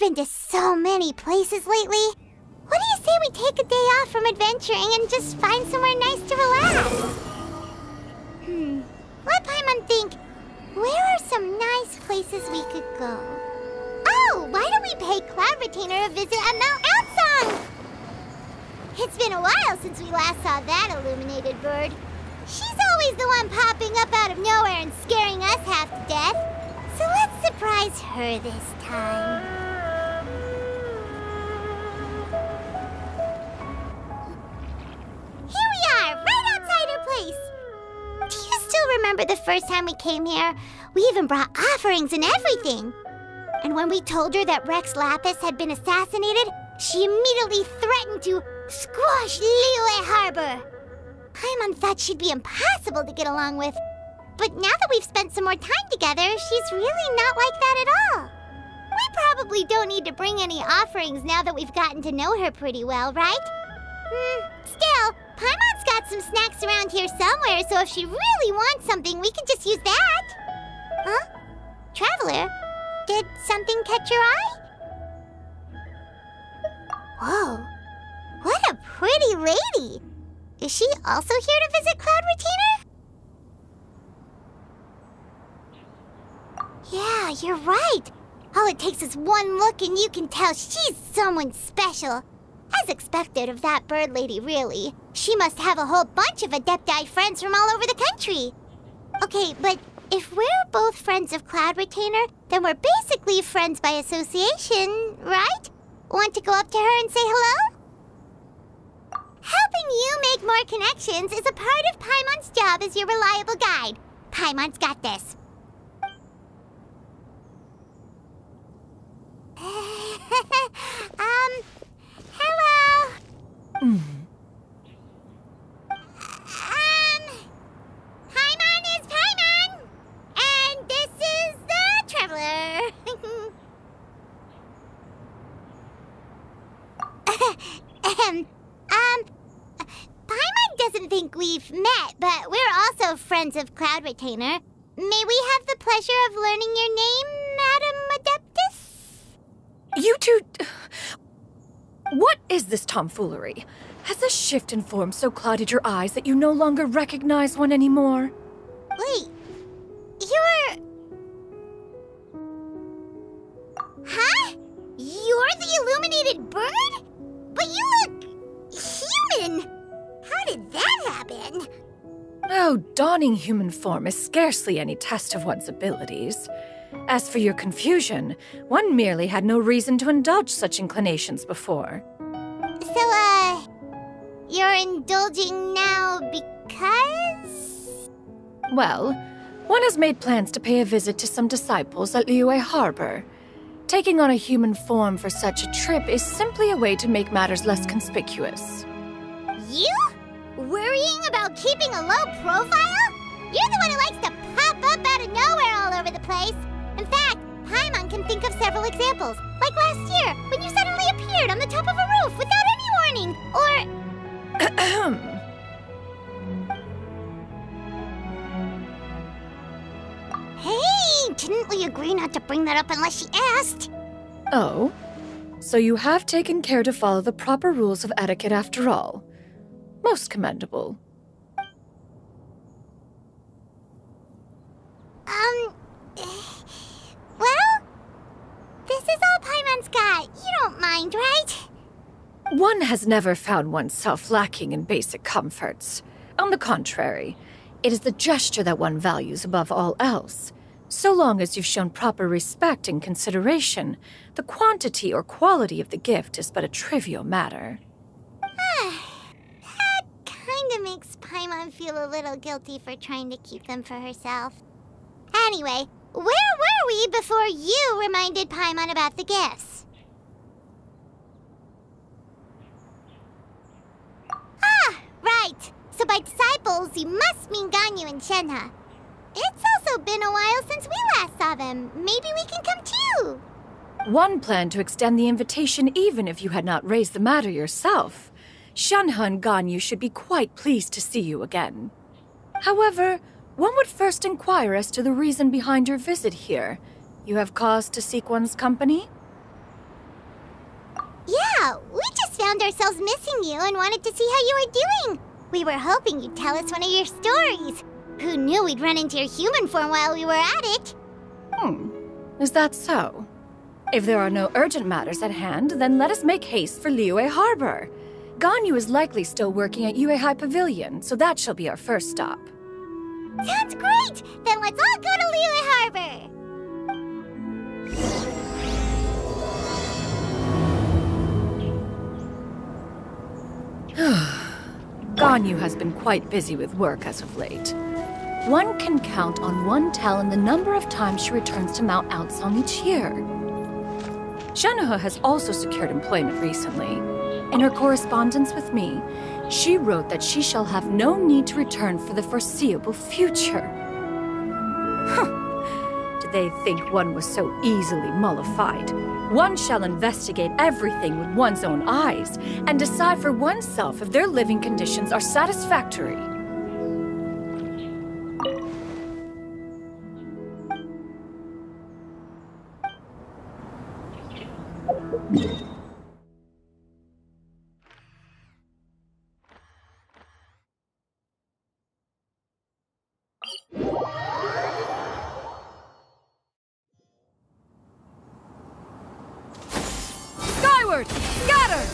been to so many places lately. What do you say we take a day off from adventuring and just find somewhere nice to relax? Let Paimon think. Where are some nice places we could go? Oh, why don't we pay Cloud Retainer a visit at Mount Outsong? It's been a while since we last saw that illuminated bird. She's always the one popping up out of nowhere and scaring us half to death. So let's surprise her this time. Here we are, right outside her place. Do you still remember the first time we came here? We even brought offerings and everything. And when we told her that Rex Lapis had been assassinated, she immediately threatened to squash Liyue Harbor. Paimon thought she'd be impossible to get along with. But now that we've spent some more time together, she's really not like that at all. We probably don't need to bring any offerings now that we've gotten to know her pretty well, right? Still, Paimon's got some snacks around here somewhere, so if she really wants something, we can just use that. Huh? Traveler, did something catch your eye? Whoa, what a pretty lady! Is she also here to visit Cloud Retainer? Yeah, you're right. All it takes is one look and you can tell she's someone special. As expected of that bird lady, really. She must have a whole bunch of Adepti friends from all over the country. Okay, but if we're both friends of Cloud Retainer, then we're basically friends by association, right? Want to go up to her and say hello? Helping you make more connections is a part of Paimon's job as your reliable guide. Paimon's got this. Hello? Paimon is Paimon! And this is the Traveler. Paimon doesn't think we've met, but we're also friends of Cloud Retainer. May we have the pleasure of learning your name, Madam Adeptus? You two... What is this tomfoolery? Has the shift in form so clouded your eyes that you no longer recognize one anymore? Wait, you're... Huh? You're the illuminated bird? But you look... human! How did that happen? Oh, donning human form is scarcely any test of one's abilities. As for your confusion, one merely had no reason to indulge such inclinations before. So, you're indulging now because? Well, one has made plans to pay a visit to some disciples at Liyue Harbor. Taking on a human form for such a trip is simply a way to make matters less conspicuous. You? Worrying about keeping a low profile? You're the one who likes to pop up out of nowhere all over the place. In fact, Paimon can think of several examples. Like last year, when you suddenly appeared on the top of a roof without any warning. Or... Hey, didn't we agree not to bring that up unless she asked? Oh? So you have taken care to follow the proper rules of etiquette after all. Most commendable. Well, this is all Paimon's got. You don't mind, right? One has never found oneself lacking in basic comforts. On the contrary, it is the gesture that one values above all else. So long as you've shown proper respect and consideration, the quantity or quality of the gift is but a trivial matter. That kinda makes Paimon feel a little guilty for trying to keep them for herself. Anyway, where were we before you reminded Paimon about the gifts? Right. So by disciples, you must mean Ganyu and Shenhe. It's also been a while since we last saw them. Maybe we can come too. One planned to extend the invitation even if you had not raised the matter yourself. Shenhe and Ganyu should be quite pleased to see you again. However, one would first inquire as to the reason behind your visit here. You have cause to seek one's company? Yeah, we just found ourselves missing you and wanted to see how you were doing. We were hoping you'd tell us one of your stories. Who knew we'd run into your human form while we were at it? Is that so? If there are no urgent matters at hand, then let us make haste for Liyue Harbor. Ganyu is likely still working at Yue High Pavilion, so that shall be our first stop. Sounds great! Then let's all go to Liyue Harbor! Ganyu has been quite busy with work as of late. One can count on one talon the number of times she returns to Mount Outsong each year. Xianyun has also secured employment recently. In her correspondence with me, she wrote that she shall have no need to return for the foreseeable future. Did they think one was so easily mollified? One shall investigate everything with one's own eyes and decide for oneself if their living conditions are satisfactory. Skyward! Scatter!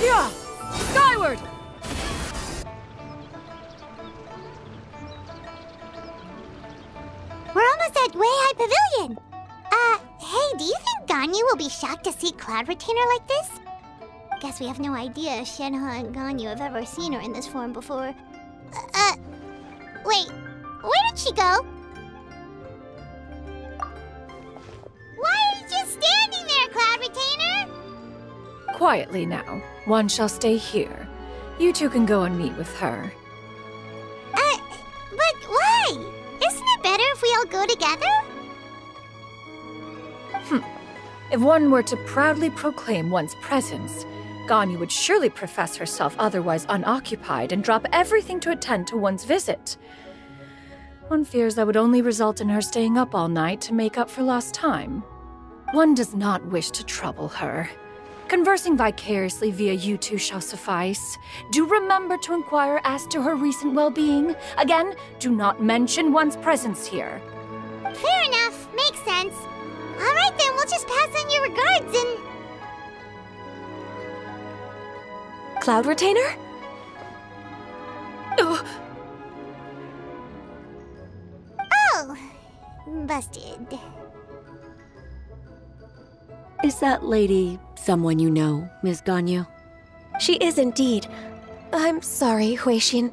Yeah! Skyward! We're almost at Wei High Pavilion! Hey, do you think Ganyu will be shocked to see Cloud Retainer like this? Guess we have no idea if Shenhe and Ganyu have ever seen her in this form before. Wait, where did she go? Why are you just standing there, Cloud Retainer? Quietly now. One shall stay here. You two can go and meet with her. But why? Isn't it better if we all go together? If one were to proudly proclaim one's presence, Ganyu would surely profess herself otherwise unoccupied and drop everything to attend to one's visit. One fears that would only result in her staying up all night to make up for lost time. One does not wish to trouble her. Conversing vicariously via you two shall suffice. Do remember to inquire as to her recent well-being. Again, do not mention one's presence here. Fair enough. Makes sense. All right then, we'll just pass on your regards and... Cloud Retainer? Oh, busted. Is that lady someone you know, Ms. Ganyu? She is indeed. I'm sorry, Huixin,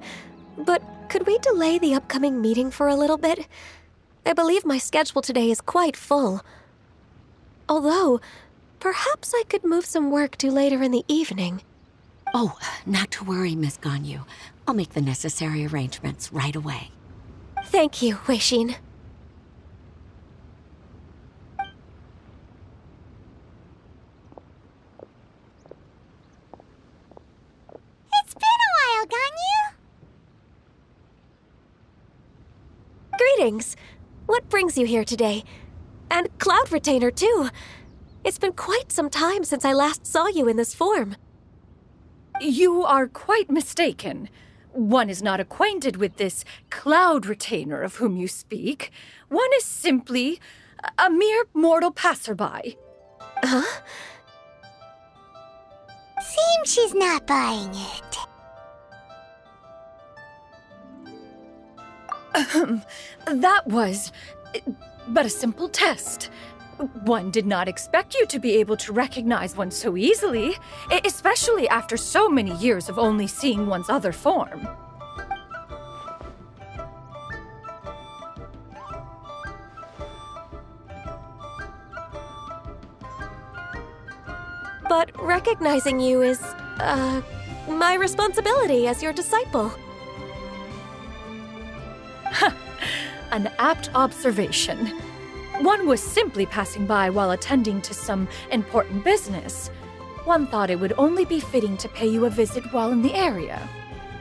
but could we delay the upcoming meeting for a little bit? I believe my schedule today is quite full. Although, perhaps I could move some work to later in the evening. Oh, not to worry, Ms. Ganyu. I'll make the necessary arrangements right away. Thank you, Huixin. It's been a while, Ganyu. Greetings. What brings you here today? And Cloud Retainer, too. It's been quite some time since I last saw you in this form. You are quite mistaken. One is not acquainted with this Cloud Retainer of whom you speak. One is simply a mere mortal passerby. Huh? Seems she's not buying it. That was but a simple test. One did not expect you to be able to recognize one so easily, especially after so many years of only seeing one's other form. But recognizing you is, my responsibility as your disciple. An apt observation. One was simply passing by while attending to some important business. One thought it would only be fitting to pay you a visit while in the area.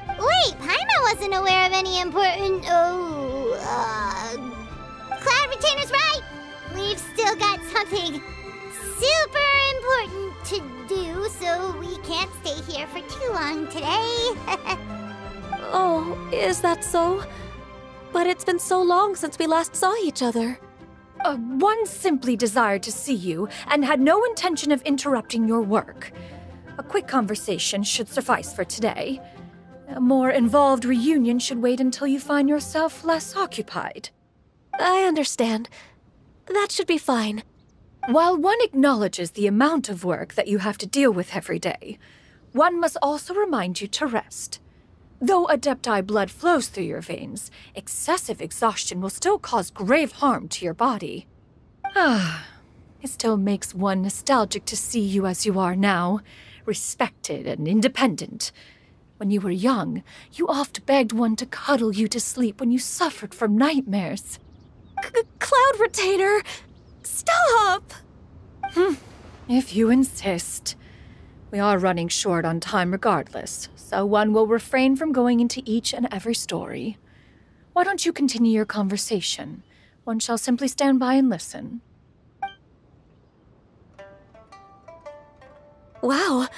Wait, Paimon wasn't aware of any important... Cloud Retainer's right! We've still got something super important to do, so we can't stay here for too long today. Oh, is that so? But it's been so long since we last saw each other. One simply desired to see you and had no intention of interrupting your work. A quick conversation should suffice for today. A more involved reunion should wait until you find yourself less occupied. I understand. That should be fine. While one acknowledges the amount of work that you have to deal with every day, one must also remind you to rest. Though Adepti blood flows through your veins, excessive exhaustion will still cause grave harm to your body. It still makes one nostalgic to see you as you are now, respected and independent. When you were young, you oft begged one to cuddle you to sleep when you suffered from nightmares. Cloud Retainer! Stop! If you insist. We are running short on time regardless, so one will refrain from going into each and every story. Why don't you continue your conversation? One shall simply stand by and listen. Wow,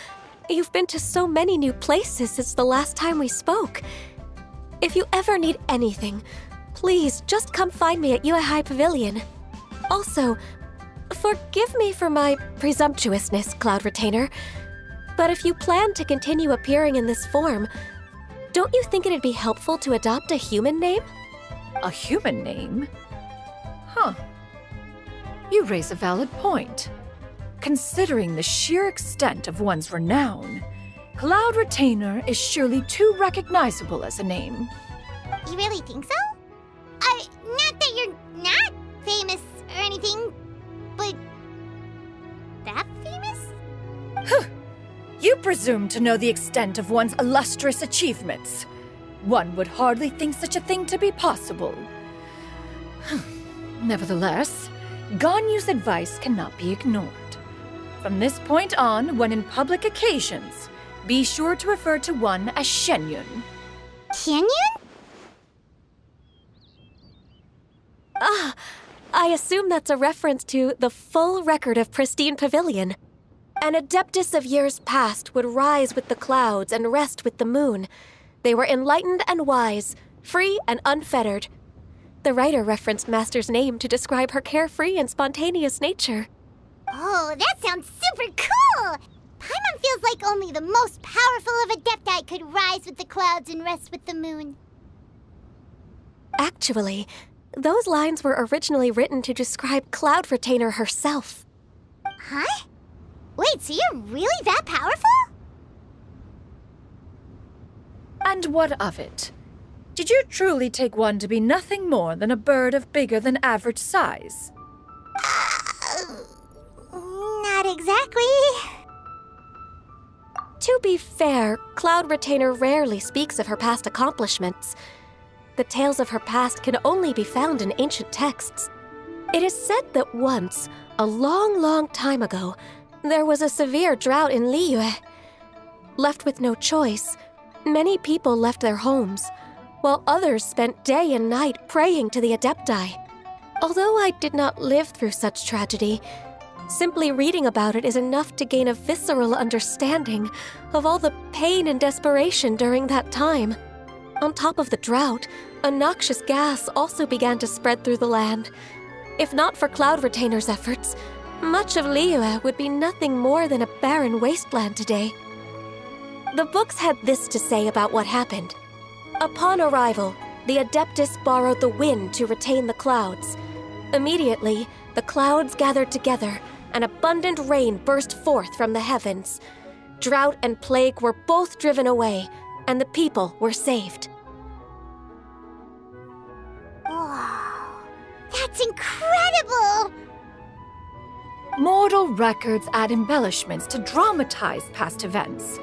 you've been to so many new places since the last time we spoke. If you ever need anything, please just come find me at Uehai Pavilion. Also, forgive me for my presumptuousness, Cloud Retainer, but if you plan to continue appearing in this form, don't you think it'd be helpful to adopt a human name? A human name? You raise a valid point. Considering the sheer extent of one's renown, Cloud Retainer is surely too recognizable as a name. You really think so? Not that you're not famous or anything, but that famous? You presume to know the extent of one's illustrious achievements. One would hardly think such a thing to be possible. Nevertheless, Ganyu's advice cannot be ignored. From this point on, when in public occasions, be sure to refer to one as Xianyun. Xianyun? I assume that's a reference to the full record of Pristine Pavilion. An adeptus of years past would rise with the clouds and rest with the moon. They were enlightened and wise, free and unfettered. The writer referenced Master's name to describe her carefree and spontaneous nature. Oh, that sounds super cool! Paimon feels like only the most powerful of Adepti could rise with the clouds and rest with the moon. Actually, those lines were originally written to describe Cloud Retainer herself. Huh? Wait, so you're really that powerful? And what of it? Did you truly take one to be nothing more than a bird of bigger than average size? Not exactly. To be fair, Cloud Retainer rarely speaks of her past accomplishments. The tales of her past can only be found in ancient texts. It is said that once, a long, long time ago, there was a severe drought in Liyue. Left with no choice, many people left their homes, while others spent day and night praying to the Adepti. Although I did not live through such tragedy, simply reading about it is enough to gain a visceral understanding of all the pain and desperation during that time. On top of the drought, a noxious gas also began to spread through the land. If not for Cloud Retainer's efforts, much of Liyue would be nothing more than a barren wasteland today. The books had this to say about what happened. Upon arrival, the Adeptus borrowed the wind to retain the clouds. Immediately, the clouds gathered together, and abundant rain burst forth from the heavens. Drought and plague were both driven away, and the people were saved. Wow, that's incredible! Mortal records add embellishments to dramatize past events.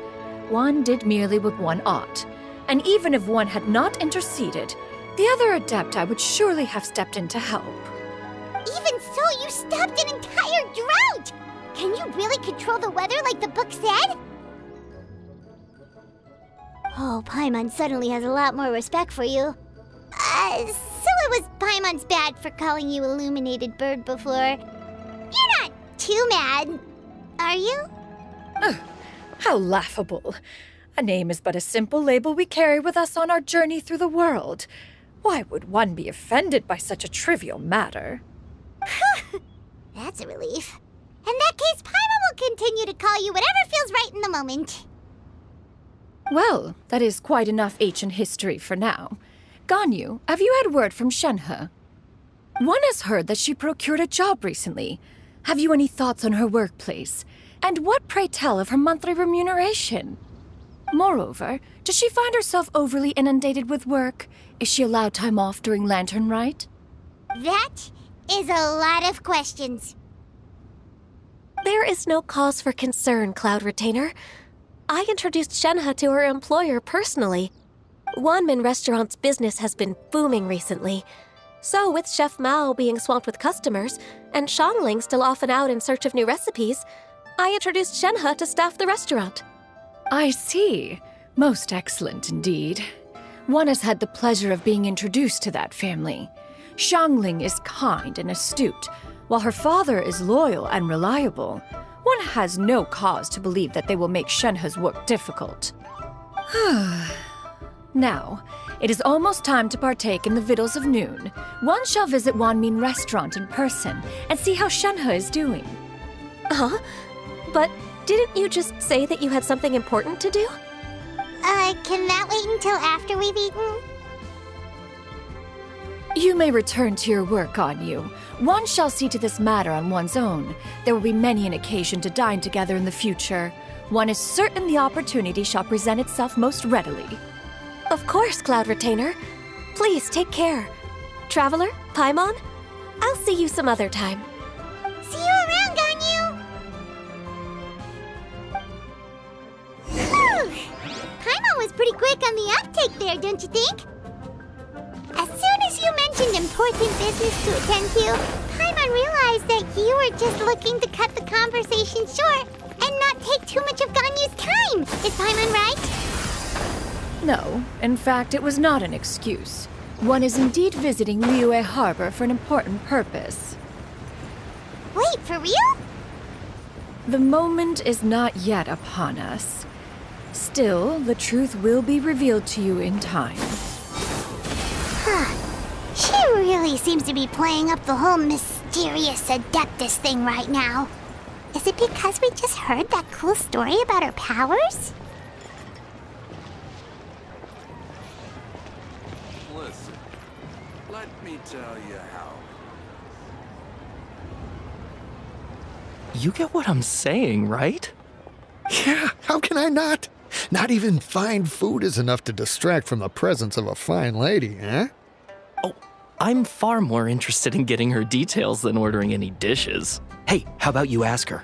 One did merely what one ought, and even if one had not interceded, The other Adepti would surely have stepped in to help. Even so, you stopped an entire drought! Can you really control the weather like the book said? Oh, Paimon suddenly has a lot more respect for you. So it was Paimon's bad for calling you Illuminated Bird before. You're not too mad, are you? How laughable. A name is but a simple label we carry with us on our journey through the world. Why would one be offended by such a trivial matter? That's a relief. In that case, Paimon will continue to call you whatever feels right in the moment. Well, that is quite enough ancient history for now. Ganyu, have you had word from Shenhe? One has heard that she procured a job recently. Have you any thoughts on her workplace? And what, pray tell, of her monthly remuneration? Moreover, does she find herself overly inundated with work? Is she allowed time off during Lantern Rite? That is a lot of questions. There is no cause for concern, Cloud Retainer. I introduced Shenhe to her employer personally. Wanmin Restaurant's business has been booming recently. So with Chef Mao being swamped with customers, and Xiangling still off and out in search of new recipes, I introduced Shenhe to staff the restaurant. I see. Most excellent indeed. One has had the pleasure of being introduced to that family. Xiangling is kind and astute, while her father is loyal and reliable. One has no cause to believe that they will make Shenhe's work difficult. Now, it is almost time to partake in the victuals of noon. One shall visit Wanmin Restaurant in person and see how Shenhe is doing. Huh? But didn't you just say that you had something important to do? Can that wait until after we've eaten? You may return to your work, Ganyu. One shall see to this matter on one's own. There will be many an occasion to dine together in the future. One is certain the opportunity shall present itself most readily. Of course, Cloud Retainer. Please take care. Traveler, Paimon, I'll see you some other time. See you around, Ganyu! Whew! Paimon was pretty quick on the uptake there, don't you think? As soon as you mentioned important business to attend to, Paimon realized that you were just looking to cut the conversation short and not take too much of Ganyu's time. Is Paimon right? No, in fact, it was not an excuse. One is indeed visiting Liyue Harbor for an important purpose. Wait, for real? The moment is not yet upon us. Still, the truth will be revealed to you in time. She really seems to be playing up the whole mysterious Adeptus thing right now. Is it because we just heard that cool story about her powers? Listen, let me tell you how. You get what I'm saying, right? Yeah, how can I not? Not even fine food is enough to distract from the presence of a fine lady, eh? Oh, I'm far more interested in getting her details than ordering any dishes. Hey, how about you ask her?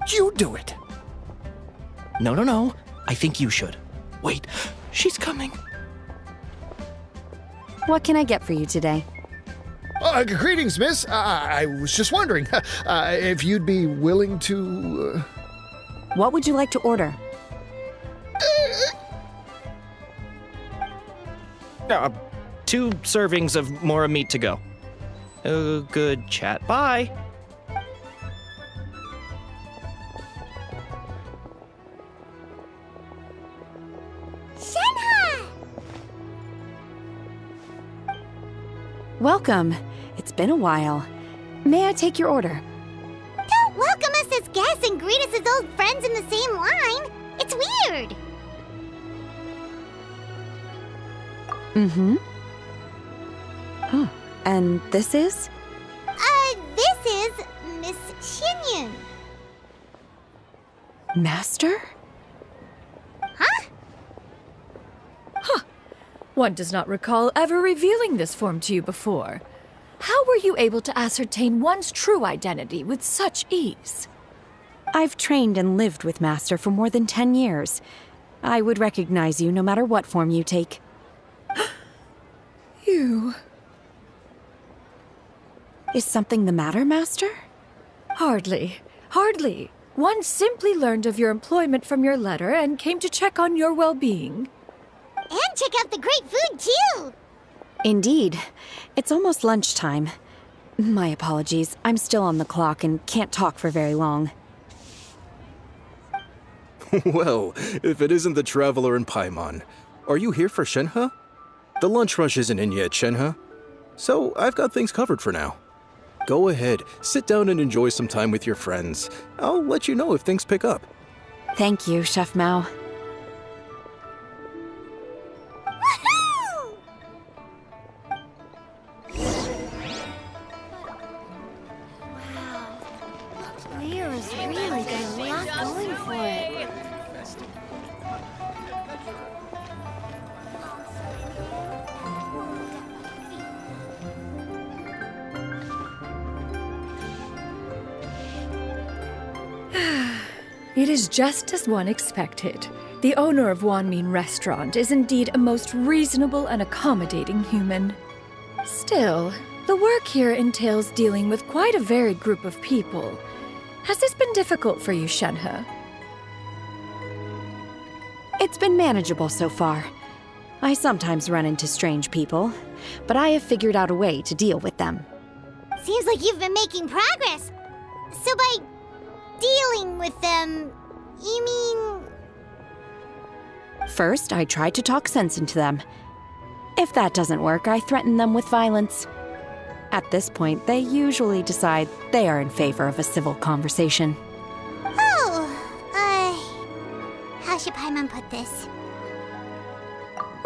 You do it. No. I think you should. Wait, she's coming. What can I get for you today? Greetings, miss. I was just wondering if you'd be willing to... What would you like to order? 2 servings of Mora meat to go. Oh, good chat. Bye. Shenhe! Welcome. It's been a while. May I take your order? Don't welcome us as guests and greet us as old friends in the same line. It's weird. Mm-hmm. Oh, and this is? This is Miss Xianyun. Master? Huh? One does not recall ever revealing this form to you before. How were you able to ascertain one's true identity with such ease? I've trained and lived with Master for more than 10 years. I would recognize you no matter what form you take. You. Is something the matter, Master? Hardly. Hardly. One simply learned of your employment from your letter and came to check on your well-being. And check out the great food, too! Indeed. It's almost lunchtime. My apologies. I'm still on the clock and can't talk for very long. Well, if it isn't the Traveler in Paimon, are you here for Shenhe? The lunch rush isn't in yet, Shenhe. So I've got things covered for now. Go ahead, sit down and enjoy some time with your friends. I'll let you know if things pick up. Thank you, Chef Mao. Woohoo! Wow. Leo's really got a lot going for it. It is just as one expected. The owner of Wanmin Restaurant is indeed a most reasonable and accommodating human. Still, the work here entails dealing with quite a varied group of people. Has this been difficult for you, Shenhe? It's been manageable so far. I sometimes run into strange people, but I have figured out a way to deal with them. Seems like you've been making progress. So by dealing with them, you mean... First, I try to talk sense into them. If that doesn't work, I threaten them with violence. At this point, they usually decide they are in favor of a civil conversation. How should Paimon put this?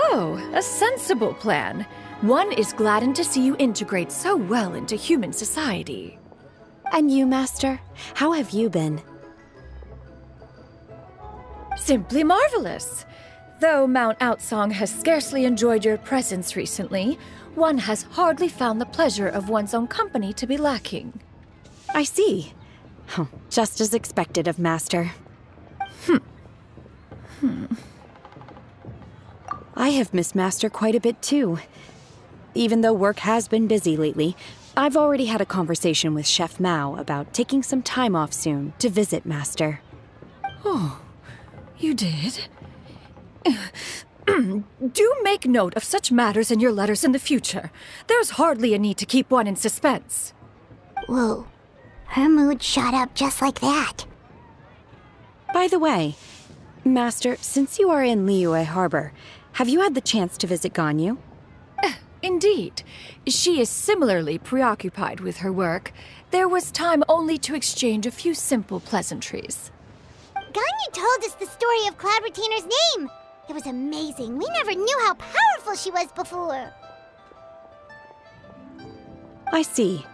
Oh, a sensible plan. One is gladdened to see you integrate so well into human society. And you, Master? How have you been? Simply marvelous. Though Mount Outsong has scarcely enjoyed your presence recently, one has hardly found the pleasure of one's own company to be lacking. I see. Oh, just as expected of Master. I have missed Master quite a bit too. Even though work has been busy lately, I've already had a conversation with Chef Mao about taking some time off soon to visit Master. Oh, you did? Do make note of such matters in your letters in the future. There's hardly a need to keep one in suspense. Whoa. Her mood shot up just like that. By the way, Master, since you are in Liyue Harbor, have you had the chance to visit Ganyu? Indeed. She is similarly preoccupied with her work. There was time only to exchange a few simple pleasantries. Ganyu told us the story of Cloud Retainer's name. It was amazing. We never knew how powerful she was before. I see.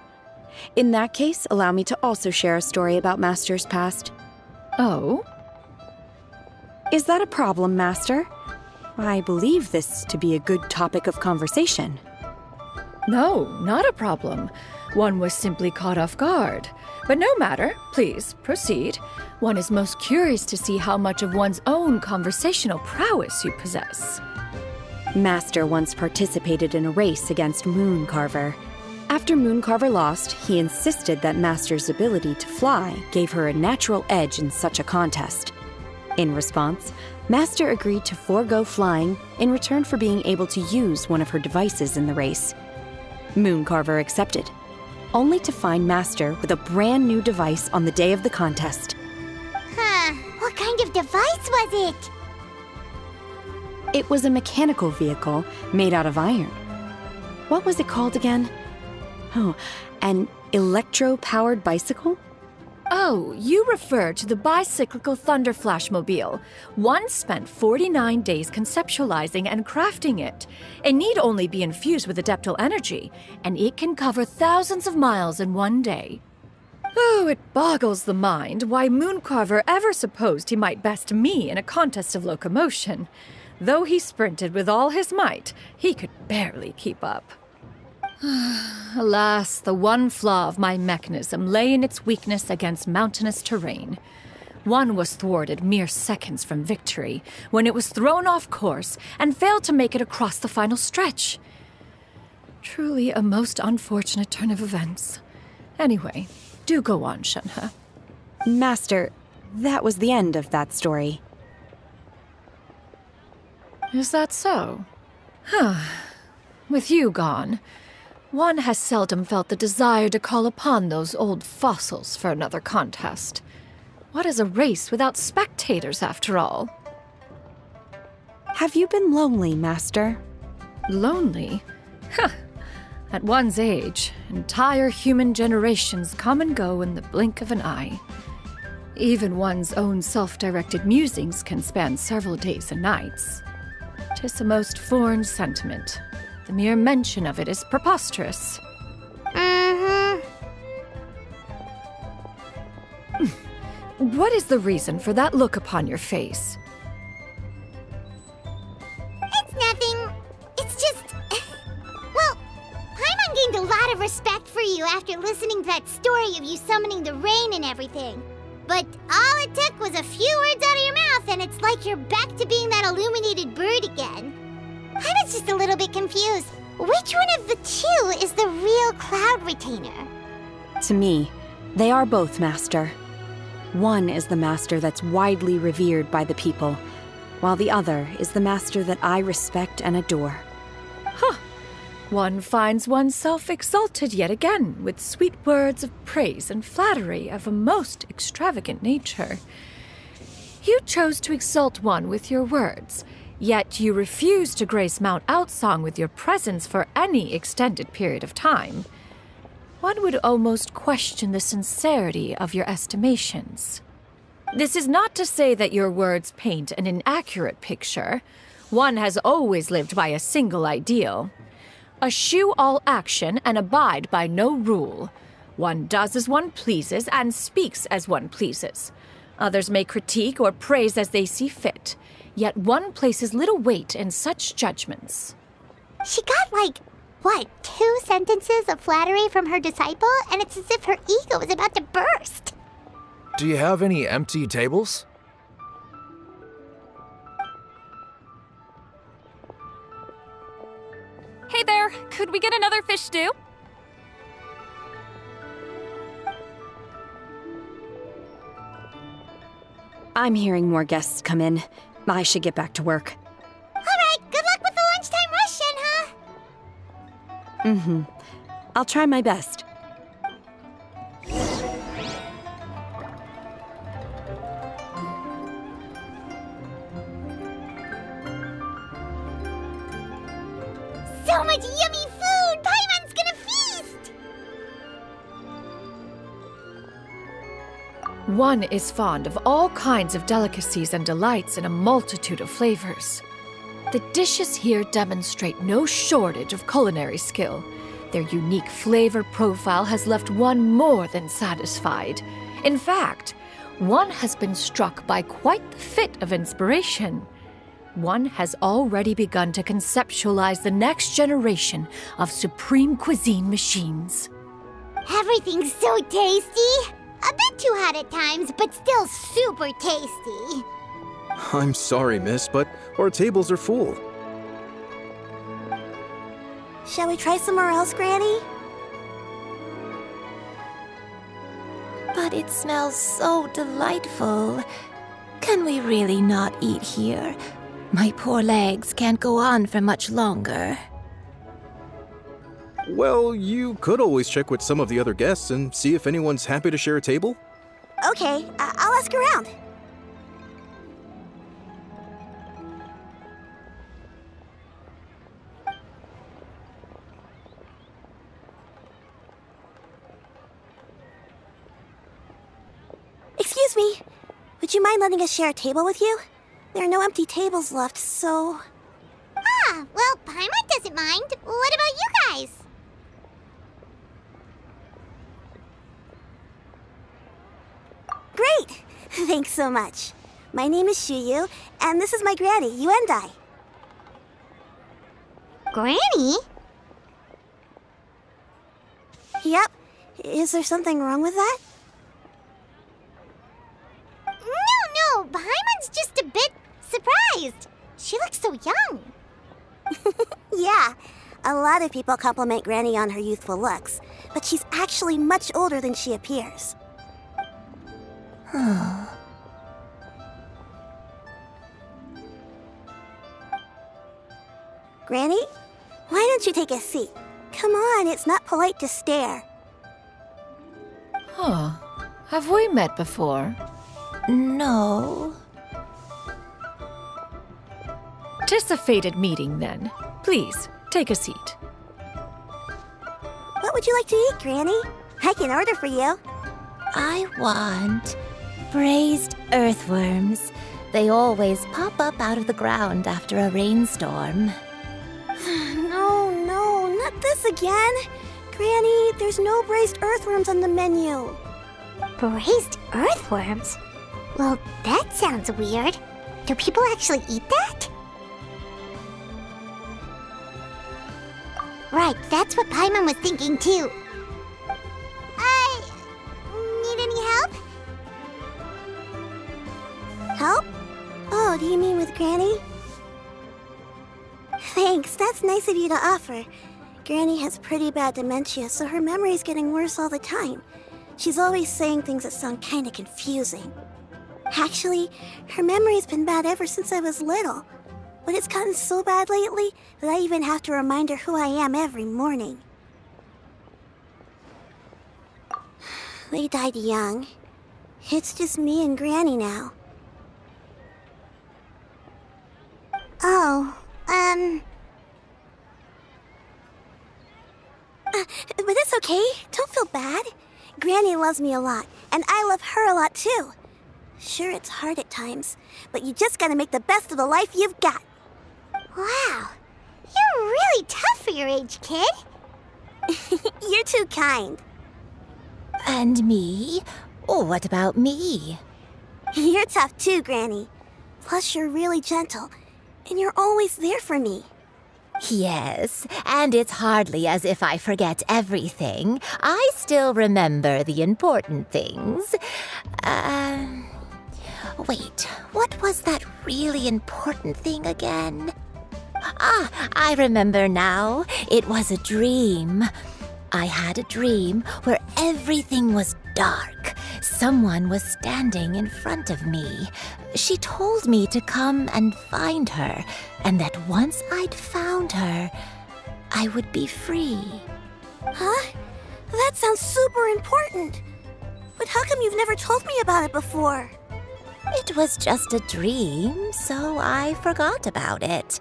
In that case, allow me to also share a story about Master's past. Oh? Is that a problem, Master? I believe this to be a good topic of conversation. No, not a problem. One was simply caught off guard. But no matter, please, proceed. One is most curious to see how much of one's own conversational prowess you possess. Master once participated in a race against Mooncarver. After Mooncarver lost, he insisted that Master's ability to fly gave her a natural edge in such a contest. In response, Master agreed to forego flying in return for being able to use one of her devices in the race. Mooncarver accepted, only to find Master with a brand new device on the day of the contest. Huh. What kind of device was it? It was a mechanical vehicle made out of iron. What was it called again? Oh, an electro-powered bicycle? Oh, you refer to the bicyclical Thunder Flashmobile. One spent 49 days conceptualizing and crafting it. It need only be infused with adeptal energy, and it can cover thousands of miles in one day. Oh, it boggles the mind why Mooncarver ever supposed he might best me in a contest of locomotion. Though he sprinted with all his might, he could barely keep up. Alas, the one flaw of my mechanism lay in its weakness against mountainous terrain. One was thwarted mere seconds from victory, when it was thrown off course and failed to make it across the final stretch. Truly a most unfortunate turn of events. Anyway, do go on, Shenhe. Master, that was the end of that story. Is that so? Huh. With you gone, one has seldom felt the desire to call upon those old fossils for another contest. What is a race without spectators, after all? Have you been lonely, Master? Lonely? Huh. At one's age, entire human generations come and go in the blink of an eye. Even one's own self-directed musings can span several days and nights. 'Tis a most foreign sentiment. The mere mention of it is preposterous. What is the reason for that look upon your face? It's nothing. It's just... Well, Paimon gained a lot of respect for you after listening to that story of you summoning the rain and everything. But all it took was a few words out of your mouth and it's like you're back to being that illuminated bird again. I was just a little bit confused. Which one of the two is the real Cloud Retainer? To me, they are both, Master. One is the master that's widely revered by the people, while the other is the master that I respect and adore. Huh. One finds oneself exalted yet again with sweet words of praise and flattery of a most extravagant nature. You chose to exalt one with your words, yet you refuse to grace Mount Outsong with your presence for any extended period of time. One would almost question the sincerity of your estimations. This is not to say that your words paint an inaccurate picture. One has always lived by a single ideal. Eschew all action and abide by no rule. One does as one pleases and speaks as one pleases. Others may critique or praise as they see fit, yet one places little weight in such judgments. She got what, 2 sentences of flattery from her disciple, and it's as if her ego is about to burst. Do you have any empty tables? Hey there, could we get another fish stew? I'm hearing more guests come in. I should get back to work. All right, good luck with the lunchtime rush, Shenhe. I'll try my best. So much yummy food! Paimon's gonna feast! One is fond of all kinds of delicacies and delights in a multitude of flavors. The dishes here demonstrate no shortage of culinary skill. Their unique flavor profile has left one more than satisfied. In fact, one has been struck by quite the fit of inspiration. One has already begun to conceptualize the next generation of supreme cuisine machines. Everything's so tasty! A bit too hot at times, but still super tasty. I'm sorry, miss, but our tables are full. Shall we try somewhere else, Granny? But it smells so delightful. Can we really not eat here? My poor legs can't go on for much longer. Well, you could always check with some of the other guests and see if anyone's happy to share a table. Okay, I'll ask around. Excuse me. Would you mind letting us share a table with you? There are no empty tables left, so... Ah, well, Paimon doesn't mind. What about you guys? Great! Thanks so much. My name is Xianyun, and this is my granny, Yuendai. Granny? Yep. Is there something wrong with that? No, Paimon's just a bit surprised. She looks so young. Yeah, A lot of people compliment Granny on her youthful looks, but she's actually much older than she appears. Granny? Why don't you take a seat? Come on, it's not polite to stare. Huh. Have we met before? No. 'Tis a fated meeting, then. Please, take a seat. What would you like to eat, Granny? I can order for you. I want braised earthworms. They always pop up out of the ground after a rainstorm. No, not this again. Granny, there's no braised earthworms on the menu. Braised earthworms? Well, that sounds weird. Do people actually eat that? Right, that's what Paimon was thinking too. Need any help? Help? Oh, do you mean with Granny? Thanks, that's nice of you to offer. Granny has pretty bad dementia, so her memory's getting worse all the time. She's always saying things that sound kinda confusing. Actually, her memory's been bad ever since I was little. But it's gotten so bad lately that I even have to remind her who I am every morning. They died young. It's just me and Granny now. But it's okay. Don't feel bad. Granny loves me a lot, and I love her a lot too. Sure, it's hard at times, but you just gotta make the best of the life you've got. Wow, you're really tough for your age, kid. You're too kind. And me? Oh, what about me? You're tough too, Granny. Plus, you're really gentle, and you're always there for me. Yes, and it's hardly as if I forget everything. I still remember the important things. Wait, what was that really important thing again? Ah, I remember now. It was a dream. I had a dream where everything was dark. Someone was standing in front of me. She told me to come and find her, and that once I'd found her, I would be free. Huh? That sounds super important. But how come you've never told me about it before? It was just a dream, so I forgot about it.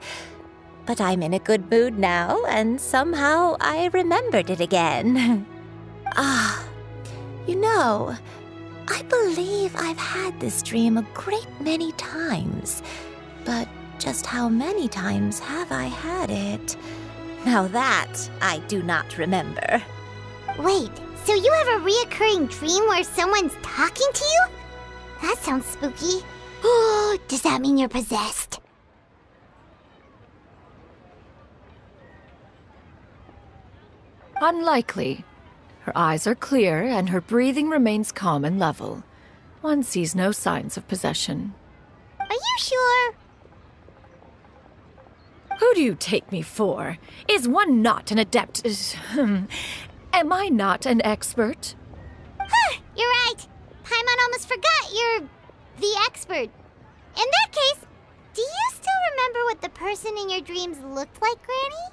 But I'm in a good mood now, and somehow I remembered it again. You know, I believe I've had this dream a great many times. But just how many times have I had it? Now that I do not remember. Wait, so you have a reoccurring dream where someone's talking to you? That sounds spooky. Oh, does that mean you're possessed? Unlikely. Her eyes are clear and her breathing remains calm and level. One sees no signs of possession. Are you sure? Who do you take me for? Is one not an adept? Am I not an expert? Huh, you're right. Paimon almost forgot you're the expert. In that case, do you still remember what the person in your dreams looked like, Granny?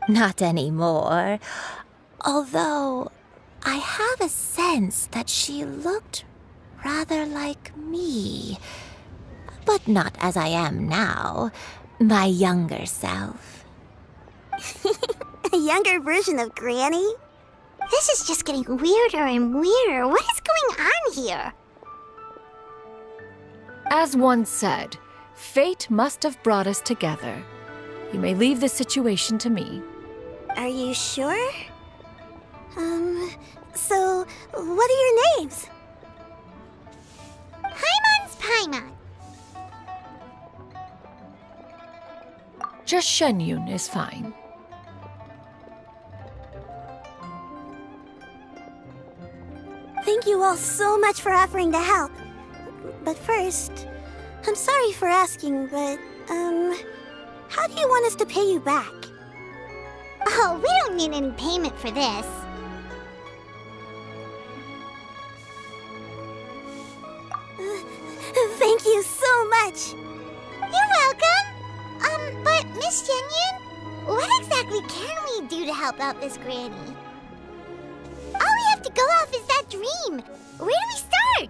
Not anymore. Although, I have a sense that she looked rather like me. But not as I am now. My younger self. A younger version of Granny? This is just getting weirder and weirder. What is going on here? As one said, fate must have brought us together. You may leave the situation to me. Are you sure? So, what are your names? Paimon's Paimon. Just Xianyun is fine. Thank you all so much for offering to help. But first, I'm sorry for asking, but, how do you want us to pay you back? Oh, we don't need any payment for this. Thank you so much. You're welcome. But Miss Xianyun, what exactly can we do to help out this granny? All we have to go off is that dream. Where do we start?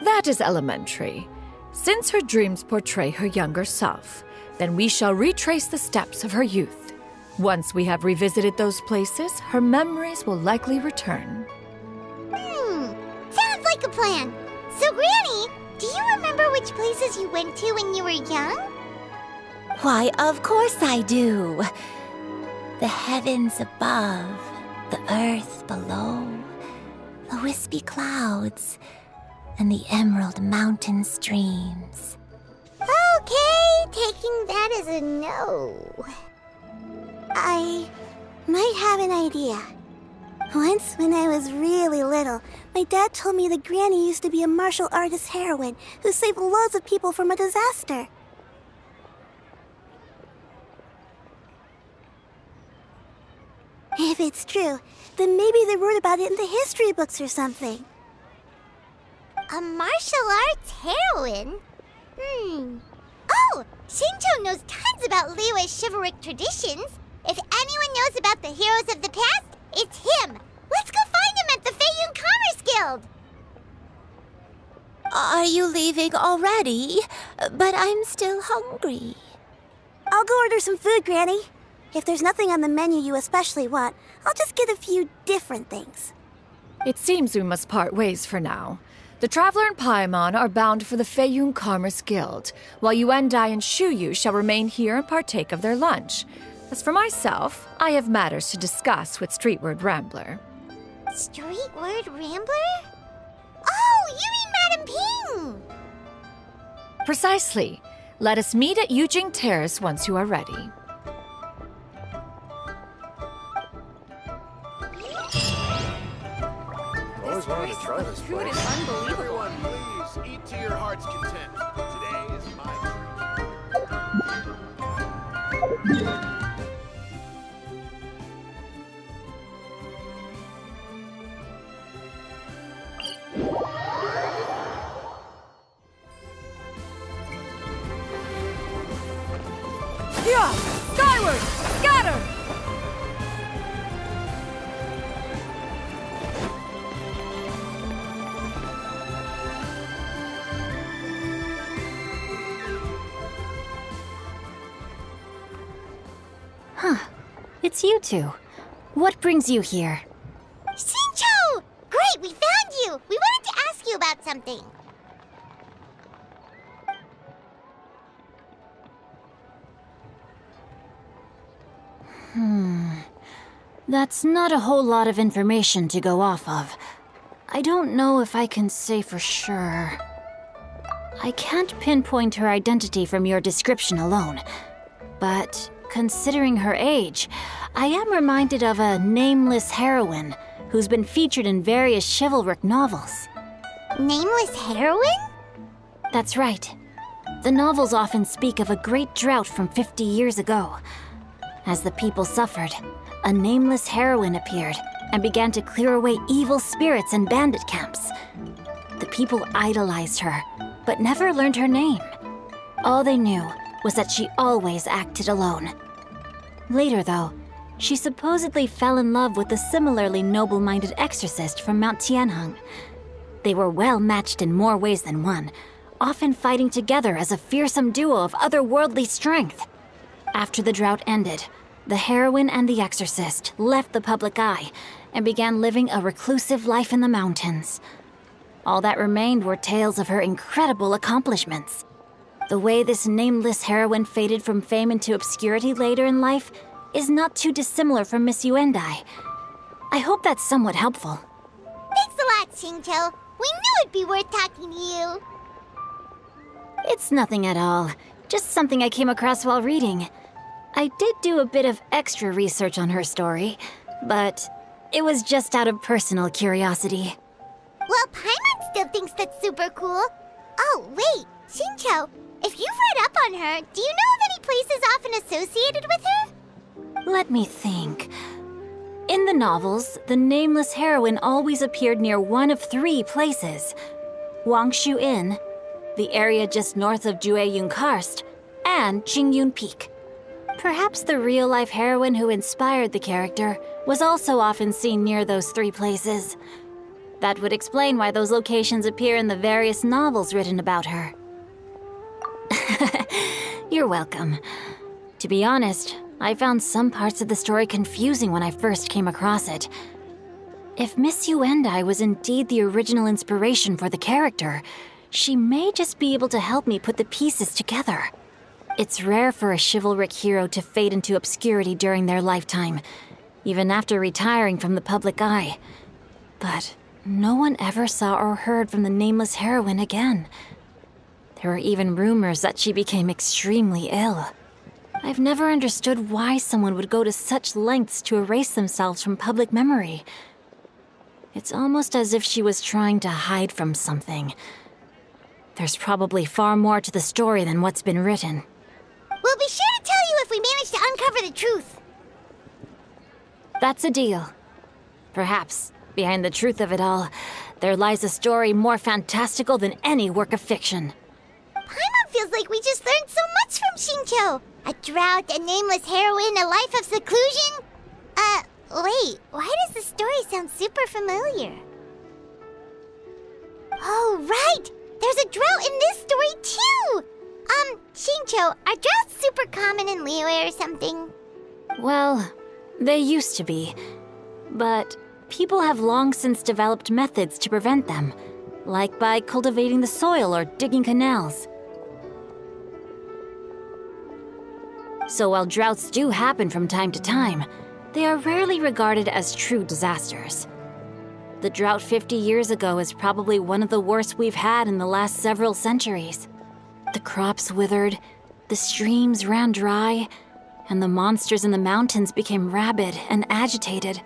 That is elementary. Since her dreams portray her younger self, then we shall retrace the steps of her youth. Once we have revisited those places, her memories will likely return. Sounds like a plan. So, Granny, do you remember which places you went to when you were young? Why, of course I do. The heavens above, the earth below, the wispy clouds, and the emerald mountain streams. Okay, taking that as a no. I might have an idea. Once, when I was really little, my dad told me that Granny used to be a martial artist heroine who saved loads of people from a disaster. If it's true, then maybe they wrote about it in the history books or something. A martial arts heroine? Oh, Shinto knows tons about Liyue's chivalric traditions. If anyone knows about the heroes of the past, it's him. Let's go find him at the Xianyun Commerce Guild. Are you leaving already? But I'm still hungry. I'll go order some food, Granny. If there's nothing on the menu you especially want, I'll just get a few different things. It seems we must part ways for now. The Traveler and Paimon are bound for the Xianyun Commerce Guild, while Yuendai and Shuyu shall remain here and partake of their lunch. As for myself, I have matters to discuss with Streetward Rambler. Streetward Rambler? Oh, you mean Madam Ping! Precisely. Let us meet at Yujing Terrace once you are ready. Always wanted to try this place. Food is unbelievable. Everyone, please eat to your heart's content. Today is my treat. Yeah! Skyward! Scatter! Huh. It's you two. What brings you here? Shincho! Great, we found you! We wanted to ask you about something. That's not a whole lot of information to go off of. I don't know if I can say for sure. I can't pinpoint her identity from your description alone. But considering her age, I am reminded of a nameless heroine who's been featured in various chivalric novels. Nameless heroine? That's right. The novels often speak of a great drought from 50 years ago. As the people suffered, a nameless heroine appeared and began to clear away evil spirits in bandit camps. The people idolized her, but never learned her name. All they knew was that she always acted alone. Later, though, she supposedly fell in love with a similarly noble-minded exorcist from Mount Tianheng. They were well matched in more ways than one, often fighting together as a fearsome duo of otherworldly strength. After the drought ended, the heroine and the exorcist left the public eye and began living a reclusive life in the mountains. All that remained were tales of her incredible accomplishments. The way this nameless heroine faded from fame into obscurity later in life is not too dissimilar from Miss Yuendai. I hope that's somewhat helpful. Thanks a lot, Shincho. We knew it'd be worth talking to you. It's nothing at all. Just something I came across while reading. I did do a bit of extra research on her story, but it was just out of personal curiosity. Well, Paimon still thinks that's super cool. Oh, wait, Shincho, if you've read up on her, do you know of any places often associated with her? Let me think. In the novels, the nameless heroine always appeared near one of 3 places. Wangshu Inn, the area just north of Jueyun Karst, and Xianyun Peak. Perhaps the real-life heroine who inspired the character was also often seen near those 3 places. That would explain why those locations appear in the various novels written about her. You're welcome. To be honest, I found some parts of the story confusing when I first came across it. If Miss Yuendai was indeed the original inspiration for the character, she may just be able to help me put the pieces together. It's rare for a chivalric hero to fade into obscurity during their lifetime, even after retiring from the public eye. But no one ever saw or heard from the nameless heroine again. There were even rumors that she became extremely ill. I've never understood why someone would go to such lengths to erase themselves from public memory. It's almost as if she was trying to hide from something. There's probably far more to the story than what's been written. We'll be sure to tell you if we manage to uncover the truth. That's a deal. Perhaps, behind the truth of it all, there lies a story more fantastical than any work of fiction. Paimon feels like we just learned so much from Xingqiu. A drought, a nameless heroine, a life of seclusion. Wait, why does the story sound super familiar? Oh, right! There's a drought in this story, too! Xingqiu, are droughts super common in Liyue or something? Well, they used to be. But people have long since developed methods to prevent them, like by cultivating the soil or digging canals. So while droughts do happen from time to time, they are rarely regarded as true disasters. The drought 50 years ago is probably one of the worst we've had in the last several centuries. The crops withered, the streams ran dry, and the monsters in the mountains became rabid and agitated.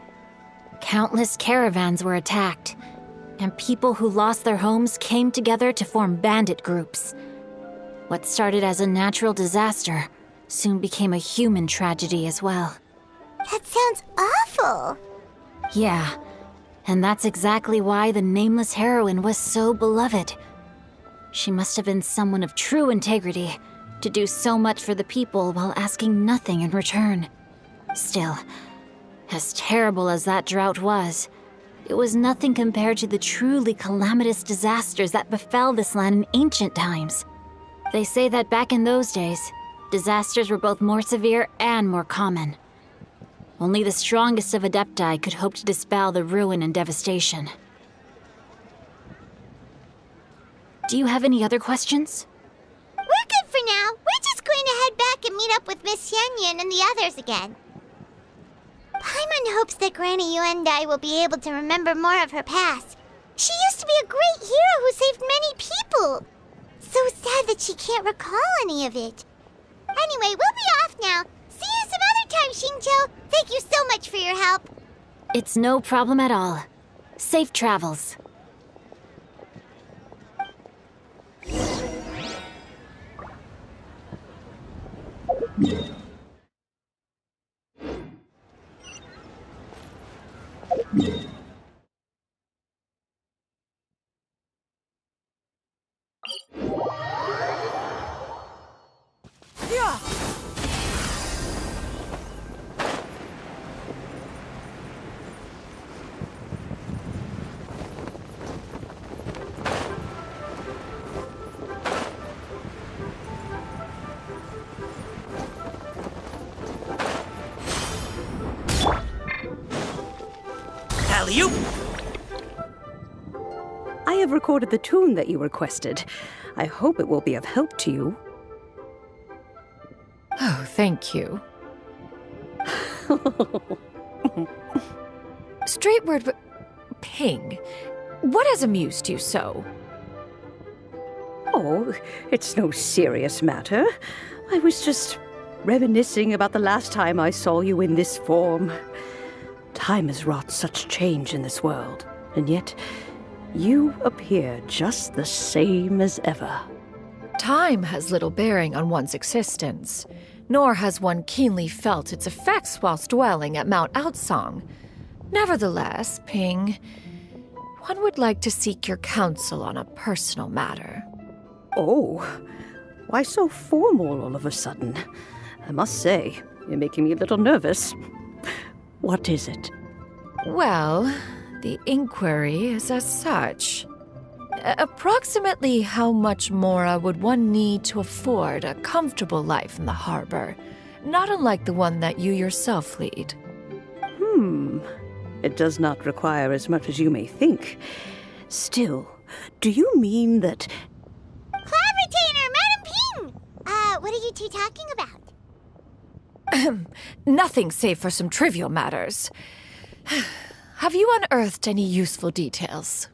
Countless caravans were attacked, and people who lost their homes came together to form bandit groups. What started as a natural disaster soon became a human tragedy as well. That sounds awful. Yeah, and that's exactly why the nameless heroine was so beloved. She must have been someone of true integrity, to do so much for the people while asking nothing in return. Still, as terrible as that drought was, it was nothing compared to the truly calamitous disasters that befell this land in ancient times. They say that back in those days, disasters were both more severe and more common. Only the strongest of Adepti could hope to dispel the ruin and devastation. Do you have any other questions? We're good for now. We're just going to head back and meet up with Miss Xianyun and the others again. Paimon hopes that Granny Yuendai will be able to remember more of her past. She used to be a great hero who saved many people. So sad that she can't recall any of it. Anyway, we'll be off now. See you some other time, Xingqiu. Thank you so much for your help. It's no problem at all. Safe travels. Alley-oop! I have recorded the tune that you requested. I hope it will be of help to you. Oh, thank you. Straight word, Ping. What has amused you so? Oh, it's no serious matter. I was just reminiscing about the last time I saw you in this form. Time has wrought such change in this world, and yet you appear just the same as ever. Time has little bearing on one's existence. nor has one keenly felt its effects whilst dwelling at Mount Outsong. Nevertheless, Ping, one would like to seek your counsel on a personal matter. Oh, why so formal all of a sudden? I must say, you're making me a little nervous. What is it? Well, the inquiry is as such. Approximately how much more would one need to afford a comfortable life in the harbor, not unlike the one that you yourself lead? It does not require as much as you may think. Still, do you mean that... Clavitainer, Madam Ping! What are you two talking about? Nothing save for some trivial matters. Have you unearthed any useful details?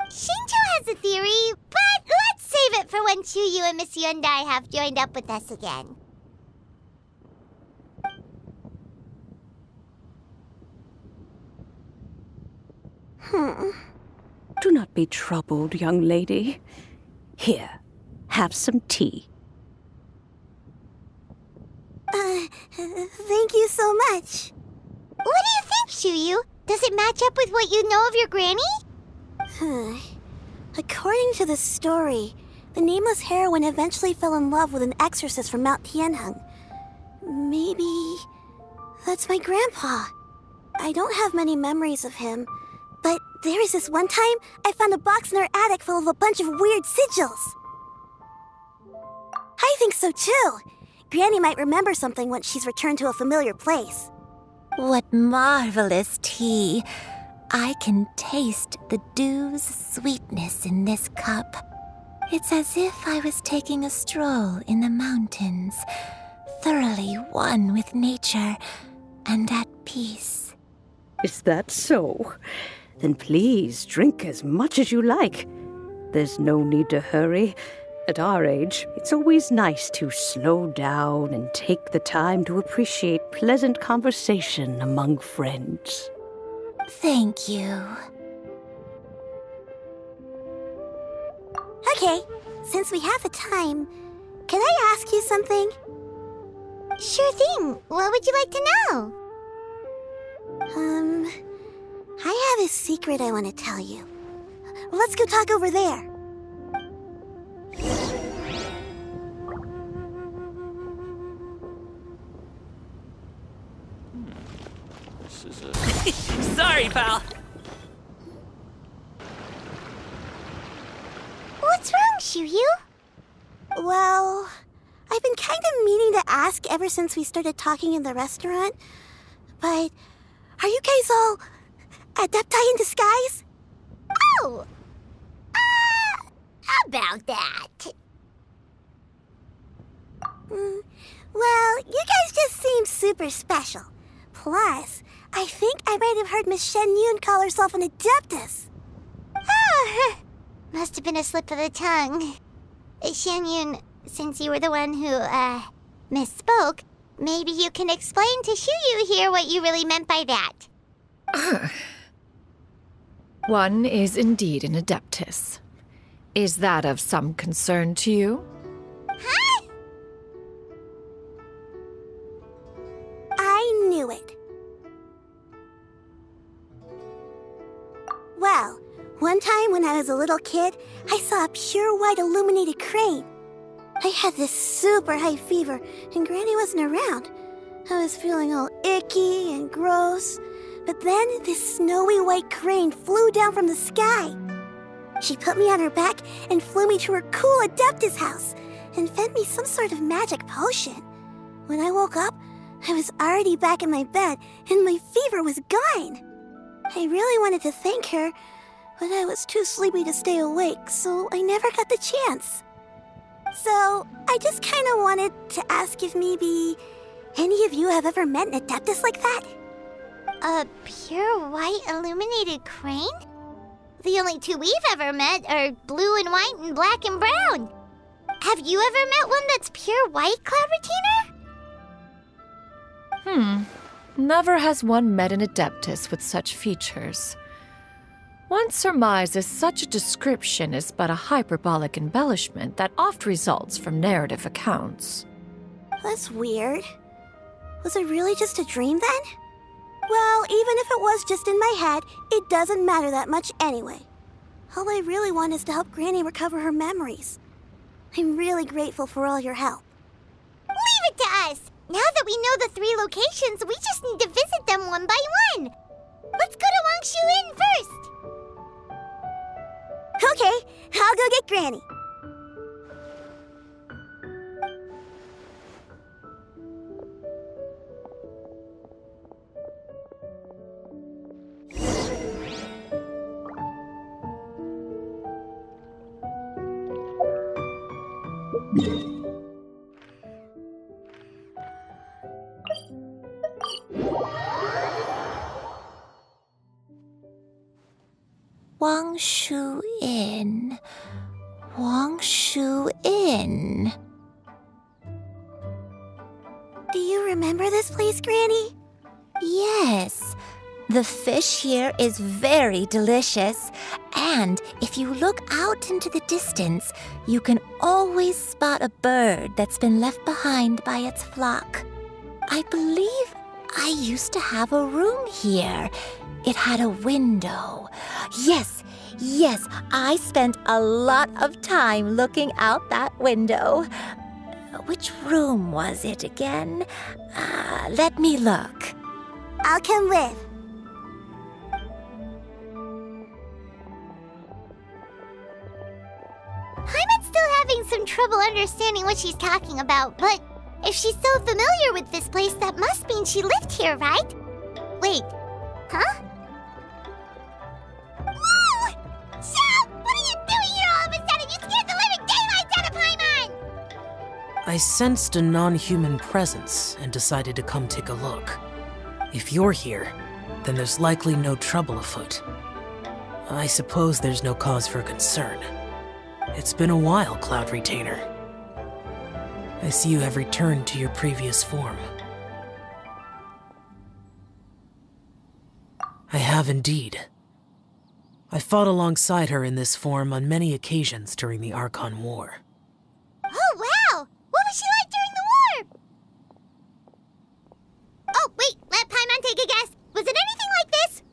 Shinto has a theory, but let's save it for when Xianyun and Miss Yundai have joined up with us again. Do not be troubled, young lady. Here, have some tea. Thank you so much. What do you think, Xianyun? Does it match up with what you know of your granny? According to the story, the nameless heroine eventually fell in love with an exorcist from Mount Tianheng. Maybe that's my grandpa. I don't have many memories of him, but there was this one time I found a box in her attic full of a bunch of weird sigils. I think so too. Granny might remember something once she's returned to a familiar place. What marvelous tea. I can taste the dew's sweetness in this cup. It's as if I was taking a stroll in the mountains, thoroughly one with nature and at peace. Is that so? Then please drink as much as you like. There's no need to hurry. At our age, it's always nice to slow down and take the time to appreciate pleasant conversation among friends. Thank you. Okay, since we have the time, can I ask you something? Sure thing. What would you like to know? I have a secret I want to tell you. Let's go talk over there. Sorry, pal. What's wrong, Xianyun? Well, I've been kind of meaning to ask ever since we started talking in the restaurant, but are you guys all adepti in disguise? Oh! About that. Well, you guys just seem super special. Plus, I think I might have heard Miss Xianyun call herself an adeptus. Oh, must have been a slip of the tongue. Xianyun, since you were the one who, misspoke, maybe you can explain to Xianyun here what you really meant by that. One is indeed an adeptus. Is that of some concern to you? Huh? I knew it. Well, one time when I was a little kid, I saw a pure white illuminated crane. I had this super high fever, and Granny wasn't around. I was feeling all icky and gross. But then this snowy white crane flew down from the sky. She put me on her back and flew me to her cool Adeptus house and fed me some sort of magic potion. When I woke up, I was already back in my bed and my fever was gone. I really wanted to thank her, but I was too sleepy to stay awake, so I never got the chance. So I just kind of wanted to ask if maybe any of you have ever met an Adeptus like that? A pure white illuminated crane? The only two we've ever met are blue and white and black and brown. Have you ever met one that's pure white, Clavitiner? Never has one met an adeptus with such features. One surmises such a description is but a hyperbolic embellishment that oft results from narrative accounts. That's weird. Was it really just a dream then? Well, even if it was just in my head, it doesn't matter that much anyway. All I really want is to help Granny recover her memories. I'm really grateful for all your help. Leave it to us! Now that we know the 3 locations, we just need to visit them one by one. Let's go to Wangshu Inn first. Okay, I'll go get Granny. Wangshu Inn. Wangshu Inn. Do you remember this place, Granny? Yes. The fish here is very delicious, and if you look out into the distance, you can always spot a bird that's been left behind by its flock. I believe I used to have a room here. It had a window. Yes, I spent a lot of time looking out that window. Which room was it again? Let me look. I'll come with. Paimon's still having some trouble understanding what she's talking about, but if she's so familiar with this place, that must mean she lived here, right? Wait, huh? Whoa! Shao! What are you doing here all of a sudden? You scared the living daylights out of Paimon! I sensed a non-human presence and decided to come take a look. If you're here, then there's likely no trouble afoot. I suppose there's no cause for concern. It's been a while, Cloud Retainer. I see you have returned to your previous form. I have indeed. I fought alongside her in this form on many occasions during the Archon War. Oh, wow! What was she like during the war? Oh, wait, let Paimon take a guess. Was it anything like this?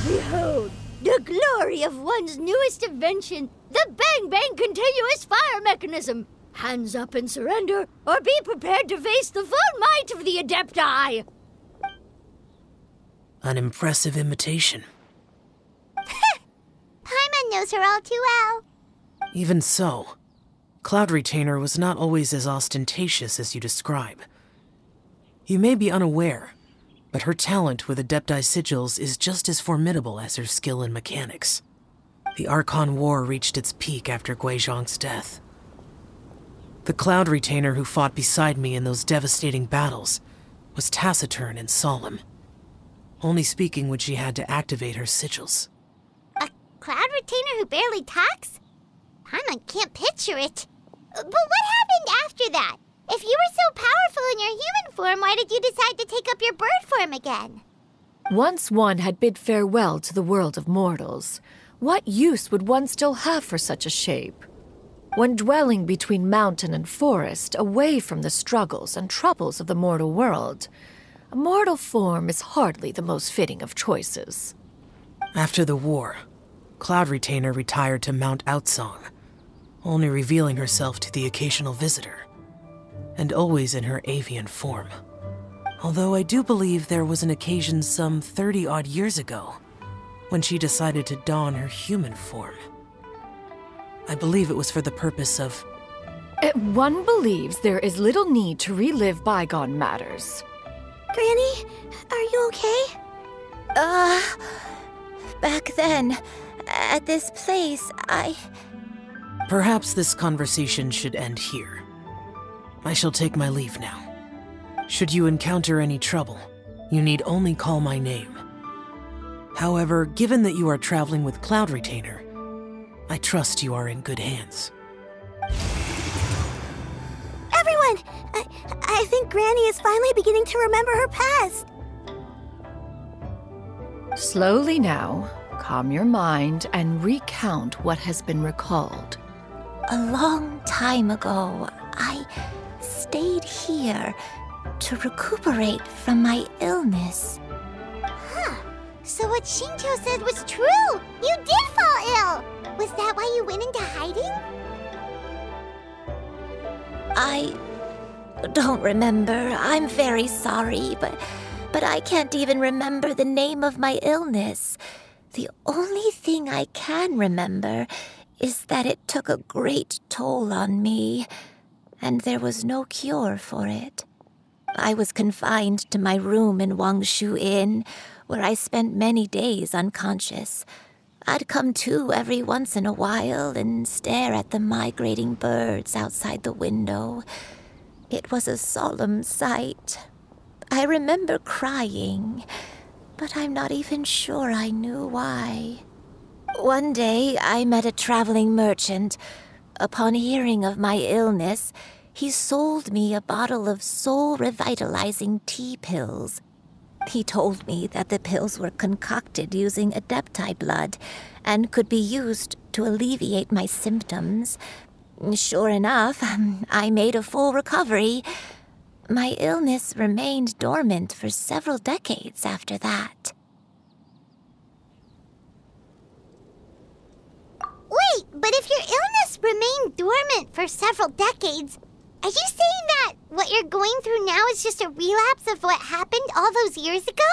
Behold, the glory of one's newest invention, the Bang Bang continuous fire mechanism. Hands up and surrender, or be prepared to face the full might of the Adepti. An impressive imitation. Paimon knows her all too well. Even so, Cloud Retainer was not always as ostentatious as you describe. You may be unaware, but her talent with Adepti sigils is just as formidable as her skill in mechanics. The Archon War reached its peak after Guizhong's death. The Cloud Retainer who fought beside me in those devastating battles was taciturn and solemn, only speaking when she had to activate her sigils. A Cloud Retainer who barely talks? Paimon can't picture it. But what happened after that? If you were so powerful in your human form, why did you decide to take up your bird form again? Once one had bid farewell to the world of mortals, what use would one still have for such a shape? When dwelling between mountain and forest, away from the struggles and troubles of the mortal world, a mortal form is hardly the most fitting of choices. After the war, Cloud Retainer retired to Mount Outsong, only revealing herself to the occasional visitor, and always in her avian form. Although I do believe there was an occasion some 30-odd years ago when she decided to don her human form. I believe it was for the purpose of... One believes there is little need to relive bygone matters. Granny, are you okay? Back then, at this place, Perhaps this conversation should end here. I shall take my leave now. Should you encounter any trouble, you need only call my name. However, given that you are traveling with Cloud Retainer, I trust you are in good hands. Everyone! I think Granny is finally beginning to remember her past. Slowly now, calm your mind and recount what has been recalled. A long time ago, I stayed here to recuperate from my illness. Huh. So what Shinjo said was true! You did fall ill! Was that why you went into hiding? I don't remember. I'm very sorry, but I can't even remember the name of my illness. The only thing I can remember is that it took a great toll on me, and there was no cure for it. I was confined to my room in Wangshu Inn, where I spent many days unconscious. I'd come to every once in a while and stare at the migrating birds outside the window. It was a solemn sight. I remember crying, but I'm not even sure I knew why. One day, I met a traveling merchant. Upon hearing of my illness, he sold me a bottle of soul-revitalizing tea pills. He told me that the pills were concocted using Adepti blood and could be used to alleviate my symptoms. Sure enough, I made a full recovery. My illness remained dormant for several decades after that. Wait, but if your illness remained dormant for several decades, are you saying that what you're going through now is just a relapse of what happened all those years ago?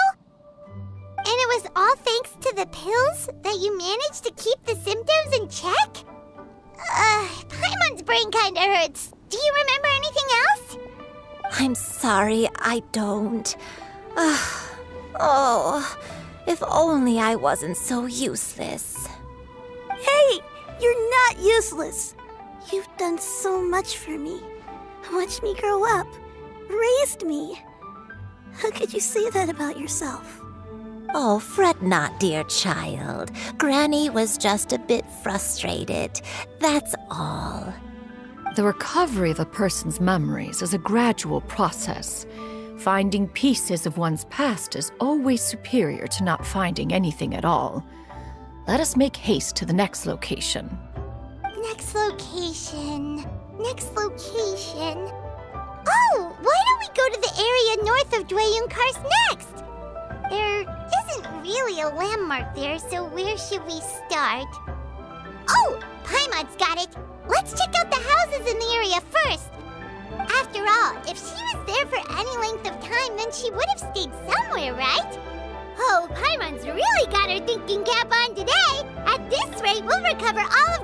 And it was all thanks to the pills that you managed to keep the symptoms in check? Paimon's brain kinda hurts. Do you remember anything else? I'm sorry, I don't. Oh, if only I wasn't so useless. Hey, you're not useless. You've done so much for me. Watched me grow up. Raised me. How could you say that about yourself? Oh, fret not, dear child. Granny was just a bit frustrated. That's all. The recovery of a person's memories is a gradual process. Finding pieces of one's past is always superior to not finding anything at all. Let us make haste to the next location. Next location. Oh, why don't we go to the area north of Dwayunkars next? There isn't really a landmark there, so where should we start? Oh, Paimon's got it. Let's check out the houses in the area first. After all, if she was there for any length of time, then she would have stayed somewhere, right? Oh, Paimon's really got her thinking cap on today. At this rate, we'll recover all